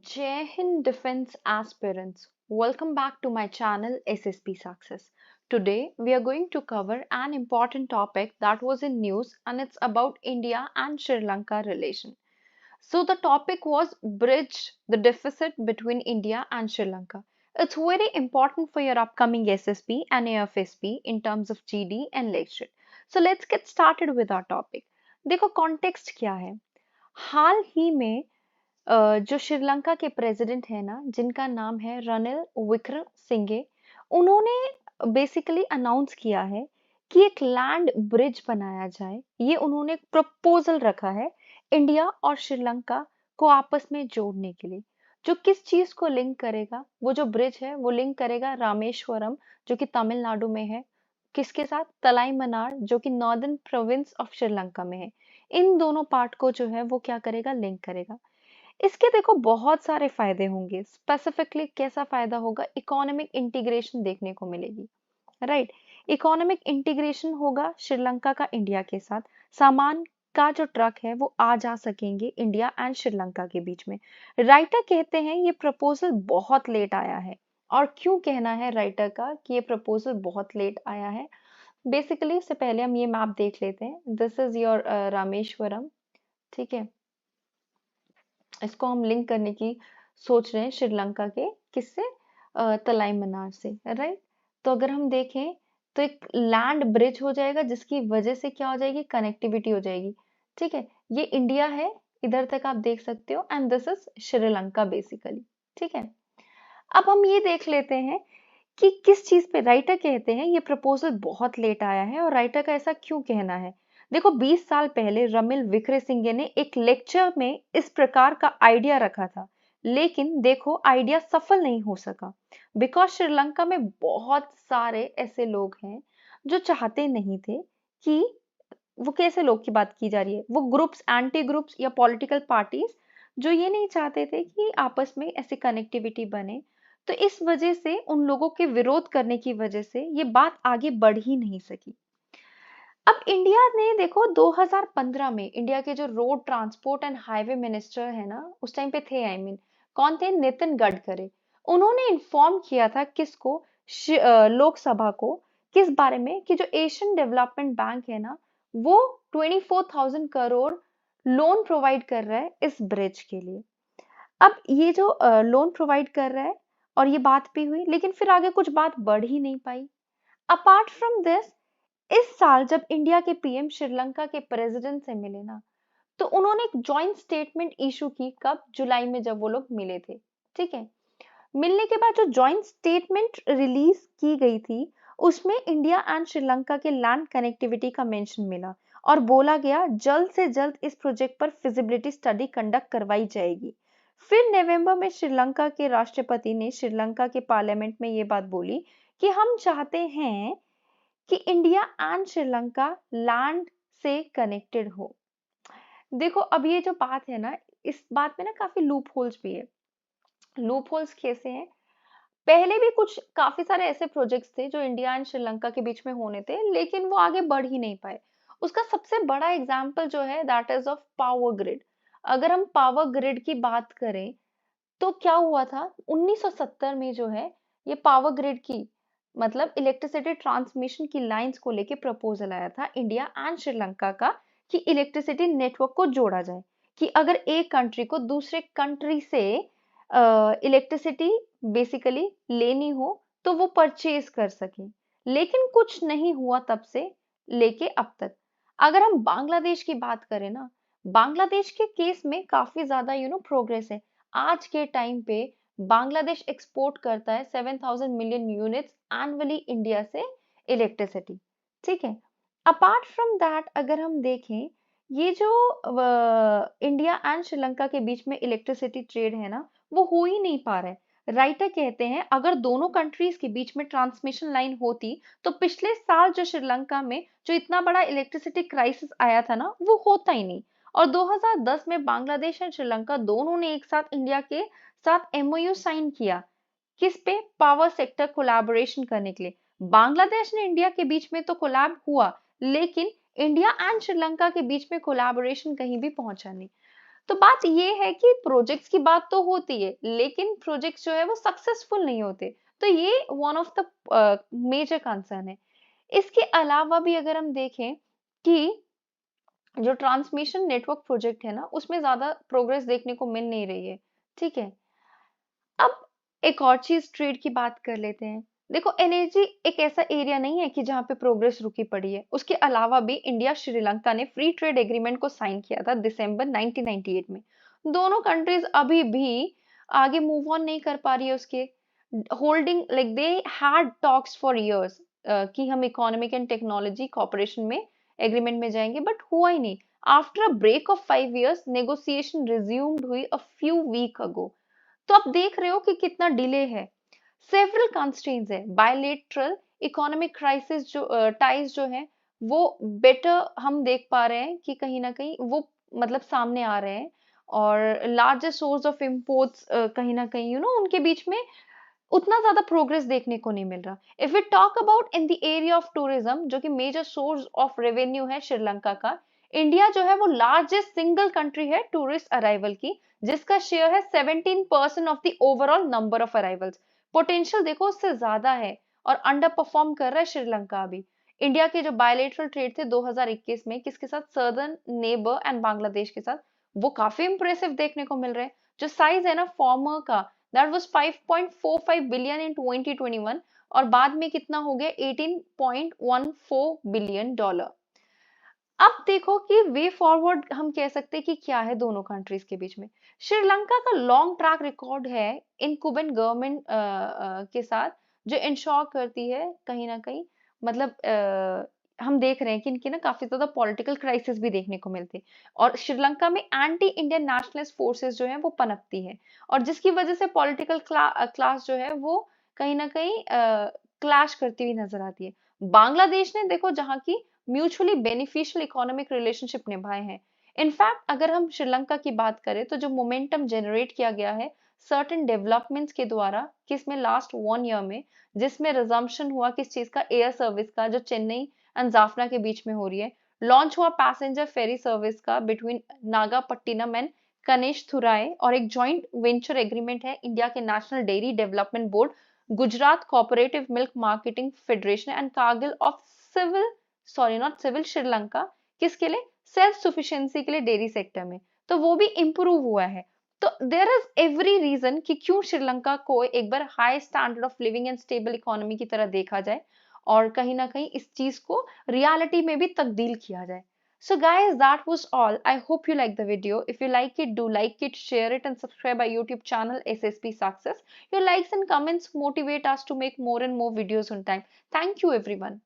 Jai Hind Defense Aspirants, welcome back to my channel SSP Success. Today we are going to cover an important topic that was in news and it's about India and Sri Lanka relation. So the topic was bridge the deficit between India and Sri Lanka. It's very important for your upcoming SSP and AFSP in terms of GD and lecture. So let's get started with our topic. देखो context क्या है हाल ही में जो श्रीलंका के president है ना जिनका नाम है रनिल विक्रमसिंघे उन्होंने बेसिकली अनाउंस किया है कि एक लैंड ब्रिज बनाया जाए ये उन्होंने प्रपोजल रखा है इंडिया और श्रीलंका को आपस में जोड़ने के लिए जो किस चीज को लिंक करेगा वो जो ब्रिज है वो लिंक करेगा रामेश्वरम जो कि तमिलनाडु में है किसके साथ तलाई मनार जो कि नॉर्दर्न प्रोविंस ऑफ श्रीलंका में है इन दोनों पार्ट को जो है वो क्या करेगा लिंक करेगा इसके देखो बहुत सारे फायदे होंगे स्पेसिफिकली कैसा फायदा होगा इकोनॉमिक इंटीग्रेशन देखने को मिलेगी राइट इकोनॉमिक इंटीग्रेशन होगा श्रीलंका का इंडिया के साथ सामान का जो ट्रक है वो आ जा सकेंगे इंडिया एंड श्रीलंका के बीच में राइटर कहते हैं ये प्रपोजल बहुत लेट आया है और क्यों कहना है राइटर का कि ये प्रपोजल बहुत लेट आया है बेसिकली इससे पहले हम ये मैप देख लेते हैं दिस इज योर रामेश्वरम ठीक है इसको हम लिंक करने की सोच रहे हैं श्रीलंका के किससे तलाई मन्नार से राइट तो अगर हम देखें तो एक लैंड ब्रिज हो जाएगा जिसकी वजह से क्या हो जाएगी कनेक्टिविटी हो जाएगी ठीक है ये इंडिया है इधर तक आप देख सकते हो and this is Sri Lanka basically ठीक है अब हम ये देख लेते हैं कि किस चीज पे राइटर कहते हैं ये प्रपोजल बहुत लेट आया है और राइटर का ऐसा क्यों कहना है देखो 20 साल पहले रमिल विक्रमसिंघे ने एक लेक्चर में इस प्रकार का आइडिया रखा था लेकिन देखो आइडिया सफल नहीं हो सका बिकॉज श्रीलंका में बहुत सारे ऐसे लोग हैं जो चाहते नहीं थे कि वो कैसे लोग की बात की जा रही है वो ग्रुप्स एंटी ग्रुप्स या पॉलिटिकल पार्टीज जो ये नहीं चाहते थे कि आपस में ऐसी कनेक्टिविटी बने तो इस वजह से उन लोगों के विरोध करने की वजह से ये बात आगे बढ़ ही नहीं सकी अब इंडिया ने देखो 2015 में इंडिया के जो road transport and highway minister है ना उस टाइम पे थे कौन थे नितिन गडकरी उन्होंने इन्फॉर्म किया था किसको लोकसभा को किस बारे में कि जो एशियन डेवलपमेंट बैंक है ना वो 24,000 करोड़ लोन प्रोवाइड कर रहा है इस ब्रिज के लिए अब ये जो लोन प्रोवाइड कर रहा है और ये बात भी हुई लेकिन फिर आगे कुछ बात बढ़ ही नहीं पाई अपार्ट फ्रॉम दिस इस साल जब इंडिया के पीएम श्रीलंका के प्रेसिडेंट से मिले ना तो उन्होंने एक जॉइंट स्टेटमेंट इशू की कब जुलाई में जब वो लोग मिले थे ठीक है मिलने के बाद जो जॉइंट स्टेटमेंट रिलीज की गई थी उसमें इंडिया एंड श्रीलंका के लैंड कनेक्टिविटी का मेंशन मिला और बोला गया जल्द से जल्द इस प्रोजेक्ट पर फिजिबिलिटी स्टडी कंडक्ट करवाई जाएगी फिर नवंबर में श्रीलंका के राष्ट्रपति ने श्रीलंका के पार्लियामेंट में ये बात बोली कि हम चाहते हैं कि इंडिया एंड श्रीलंका लैंड से कनेक्टेड हो देखो अब ये जो बात है ना इस बात में ना काफी लूप होल्स भी है लूप होल्स कैसे हैं पहले भी कुछ काफी सारे ऐसे प्रोजेक्ट्स थे जो इंडिया एंड श्रीलंका के बीच में होने थे लेकिन वो आगे बढ़ ही नहीं पाए उसका सबसे बड़ा एग्जाम्पल जो है that is of power grid अगर हम पावर ग्रिड की बात करें तो क्या हुआ था 1970 में जो है ये पावर ग्रिड की मतलब इलेक्ट्रिसिटी ट्रांसमिशन की लाइंस को लेके प्रपोजल आया था इंडिया एंड श्रीलंका का कि इलेक्ट्रिसिटी नेटवर्क को जोड़ा जाए कि अगर एक कंट्री को दूसरे कंट्री से इलेक्ट्रिसिटी बेसिकली लेनी हो तो वो परचेज कर सके लेकिन कुछ नहीं हुआ तब से लेके अब तक अगर हम बांग्लादेश की बात करें ना बांग्लादेश के केस में काफी ज्यादा प्रोग्रेस है आज के टाइम पे बांग्लादेश एक्सपोर्ट करता है 7,000 मिलियन यूनिट्स एनुअली इंडिया से इलेक्ट्रिसिटी ठीक है अपार्ट फ्रॉम दैट अगर हम देखें ये जो इंडिया एंड श्रीलंका के बीच में इलेक्ट्रिसिटी ट्रेड है ना वो हो ही नहीं पा रहा है राइटर कहते हैं अगर दोनों कंट्रीज के बीच में ट्रांसमिशन लाइन होती तो पिछले साल जो श्रीलंका में जो इतना बड़ा इलेक्ट्रिसिटी क्राइसिस आया था ना वो होता ही नहीं और 2010 में बांग्लादेश और श्रीलंका दोनों ने एक साथ इंडिया के साथ एमओयू साइन किया किस पे पावर सेक्टर कोलैबोरेशन करने के लिए बांग्लादेश ने इंडिया के बीच में तो कोलैब हुआ लेकिन इंडिया एंड श्रीलंका के बीच में कोलैबोरेशन कहीं भी पहुंचा नहीं तो बात ये है कि प्रोजेक्ट्स की बात तो होती है, लेकिन प्रोजेक्ट्स जो है वो सक्सेसफुल नहीं होते। तो ये one of the major concern है। इसके अलावा भी अगर हम देखें कि जो ट्रांसमिशन नेटवर्क प्रोजेक्ट है ना, उसमें ज्यादा प्रोग्रेस देखने को मिल नहीं रही है। ठीक है। अब एक और चीज ट्रेड की बात कर लेते हैं। देखो, एनर्जी एक ऐसा एरिया नहीं है कि जहां पे प्रोग्रेस रुकी पड़ी है। उसके अलावा भी इंडिया श्रीलंका ने फ्री ट्रेड एग्रीमेंट को साइन किया था दिसंबर 1998 में। दोनों कंट्रीज अभी भी आगे मूव ऑन नहीं कर पा रही है उसके। Holding like they had talks for years कि हम इकोनॉमिक एंड टेक्नोलॉजी कॉपरेशन में एग्रीमेंट में जाएंगे, बट हुआ ही नहीं। After a break of 5 years negotiation resumed हुई अ फ्यू वीक अगो। तो आप देख रहे हो कि कितना डिले है। सेवरल कंस्ट्रेंट्स है, बायलेटरल इकोनॉमिक क्राइसिस जो टाइज जो है वो बेटर हम देख पा रहे हैं कि कहीं ना कहीं वो मतलब सामने आ रहे हैं। और लार्जेस्ट सोर्स ऑफ इम्पोर्ट्स कहीं ना कहीं उनके बीच में उतना ज्यादा प्रोग्रेस देखने को नहीं मिल रहा। If we talk about in the area of tourism, जो कि मेजर सोर्स ऑफ रेवेन्यू है श्रीलंका का, इंडिया जो है वो लार्जेस्ट सिंगल कंट्री है टूरिस्ट अराइवल की, जिसका शेयर है 17% of the overall number of arrivals. Potential देखो उससे ज्यादा है, और अंडर परफॉर्म कर रहा है श्रीलंका अभी। इंडिया के जो बायलेटरल ट्रेड थे 2021 में किसके साथ, सर्दर्न नेबर एंड बांग्लादेश के साथ, वो काफी इंप्रेसिव देखने को मिल रहे हैं। जो साइज है ना फॉर्मर का, दैट वाज 5.45 बिलियन इन 2021, और बाद में कितना हो गया, 18.14 बिलियन डॉलर। अब देखो कि वे फॉरवर्ड हम कह सकते हैं कि क्या है दोनों कंट्रीज के बीच में। श्रीलंका का लॉन्ग ट्रैक रिकॉर्ड है इनकुबेंट गवर्नमेंट के साथ, जो इंश्योर करती है कहीं ना कहीं, मतलब हम देख रहे हैं कि इनकी ना काफी ज्यादा पॉलिटिकल क्राइसिस भी देखने को मिलती है, और श्रीलंका में एंटी इंडियन नेशनलिस्ट फोर्सेस जो है वो पनपती है, और जिसकी वजह से पॉलिटिकल क्लास जो है वो कहीं ना कहीं क्लैश करती हुई नजर आती है। बांग्लादेश ने देखो जहाँ की म्यूचुअली बेनिफिशियल इकोनॉमिक रिलेशनशिप निभाए हैं। इनफैक्ट अगर हम श्रीलंका की बात करें तो जो मोमेंटम जनरेट किया गया है सर्टेन डेवलपमेंट्स के द्वारा, किसमें, लास्ट 1 year में, जिसमें रिजम्पशन हुआ किस चीज का, एयर सर्विस का, जो चेन्नई एंड जाफना के बीच में हो रही है। लॉन्च हुआ पैसेंजर फेरी सर्विस का between Nagapattinam and Kankesanthurai, और एक जॉइंट वेंचर एग्रीमेंट है इंडिया के national dairy development board, Gujarat cooperative milk marketing federation and Cargill of civil, sorry not civil, Sri Lanka, किसके लिए, सेल्फ सुफिशियंसी के लिए डेयरी सेक्टर में। तो वो भी इंप्रूव हुआ है। तो देयर इज एवरी रीजन कि क्यों श्रीलंका को एक बार high standard of living and stable economy की तरह देखा जाए, और कहीं ना कहीं इस चीज को रियलिटी में भी तब्दील किया जाए। So guys, that was all. I hope you like the video. If you like it, do like it, share it, and subscribe our YouTube channel SSP Success. Your likes and comments motivate us to make more and more videos on time. Thank you everyone.